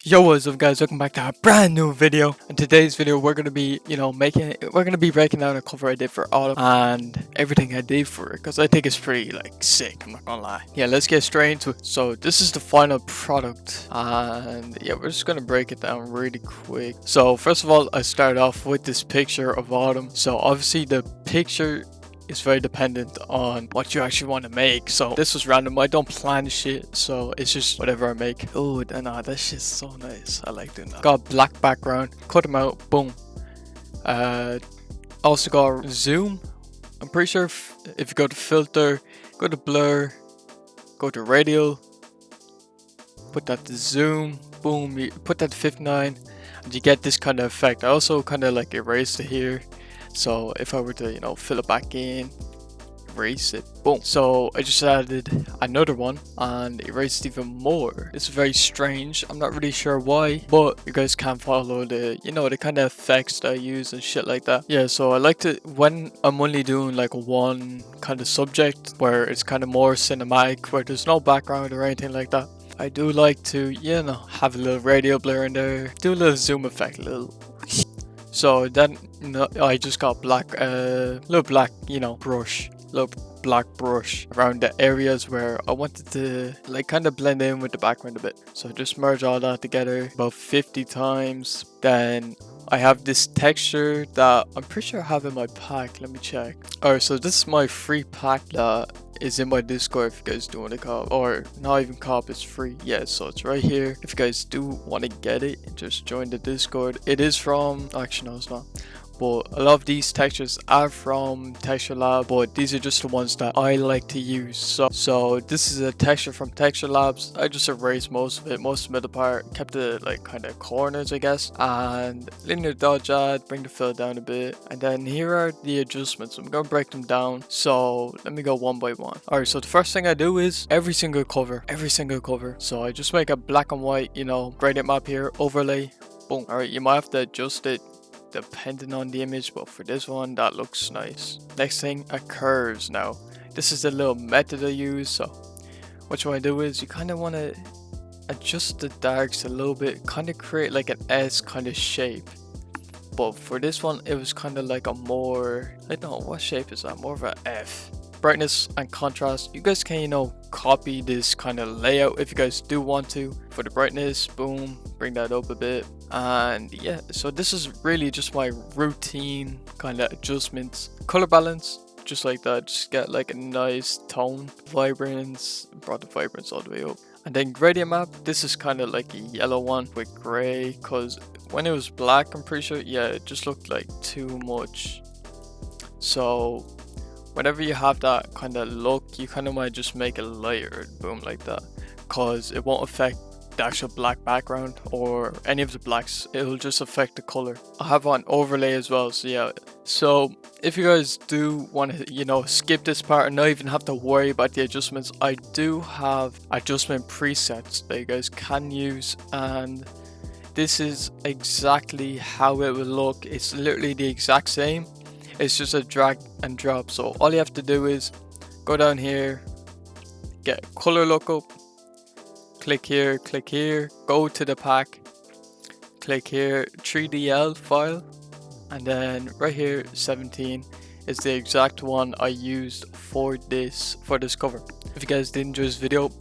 Yo, what's up guys, welcome back to a brand new video. In today's video we're gonna be breaking down a cover I did for Autumn and everything I did for it, because I think it's pretty sick, I'm not gonna lie. Yeah, let's get straight into it. So this is the final product and yeah, we're just gonna break it down really quick. So first of all, I started off with this picture of Autumn. So obviously the picture is very dependent on what you actually want to make. So this was random, I don't plan shit, so it's just whatever I make. Oh nah, that shit's so nice, I like doing that. Got a black background, cut them out, boom. Also got zoom. I'm pretty sure if you go to filter, go to blur, go to radial, put that to zoom, boom, you put that to 59 and you get this kind of effect. I also kind of erased it here. So if I were to, fill it back in, erase it, boom. So I just added another one and erased even more. It's very strange. I'm not really sure why, but you guys can follow the, the kind of effects that I use and shit like that. Yeah, so I like to, when I'm only doing one kind of subject where it's kind of more cinematic, where there's no background or anything like that, I do like to, have a little radial blur in there, do a little zoom effect, a little. So then I just got little black brush around the areas where I wanted to kind of blend in with the background a bit. So just merge all that together about 50 times. Then I have this texture that I'm pretty sure I have in my pack. Let me check. Alright, so this is my free pack that is in my Discord if you guys do want to cop, or not even cop, it's free. Yeah, so it's right here. If you guys do want to get it, just join the Discord. It is from, actually no it's not, but a lot of these textures are from Texture Lab, but these are just the ones that I like to use. So this is a texture from Texture Labs. I just erased most of it, most of the middle part, kept the kind of corners I guess, and linear dodge add, bring the fill down a bit, and then here are the adjustments. I'm gonna break them down, so let me go one by one. Alright, so the first thing I do is every single cover, so I just make a black and white, gradient map here, overlay, boom. Alright, you might have to adjust it depending on the image, but for this one that looks nice. Next thing are curves. Now this is the little method I use. So what you want to do is you kind of want to adjust the darks a little bit, kind of create an S kind of shape. But for this one it was kind of a more, I don't know what shape is that, more of a F. Brightness and contrast, you guys can copy this kind of layout if you guys do want to. For the brightness, boom, bring that up a bit. And yeah, so this is really just my routine kind of adjustments. Color balance, just like that, just get a nice tone. Vibrance, brought the vibrance all the way up. And then gradient map, this is kind of a yellow one with gray, because when it was black, I'm pretty sure, yeah, it just looked too much. So whenever you have that kind of look, you kind of might just make it lighter, boom, like that, because it won't affect the actual black background or any of the blacks. It'll just affect the color. I have an overlay as well, so yeah. So if you guys do want to skip this part and not even have to worry about the adjustments, I do have adjustment presets that you guys can use, and this is exactly how it will look. It's literally the exact same. It's just a drag and drop. So all you have to do is go down here, get color lookup, click here, go to the pack, click here, 3DL file, and then right here 17 is the exact one I used for this cover. If you guys did enjoy this video,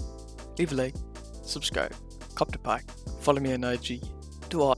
leave a like, subscribe, cop the pack, follow me on IG, do all.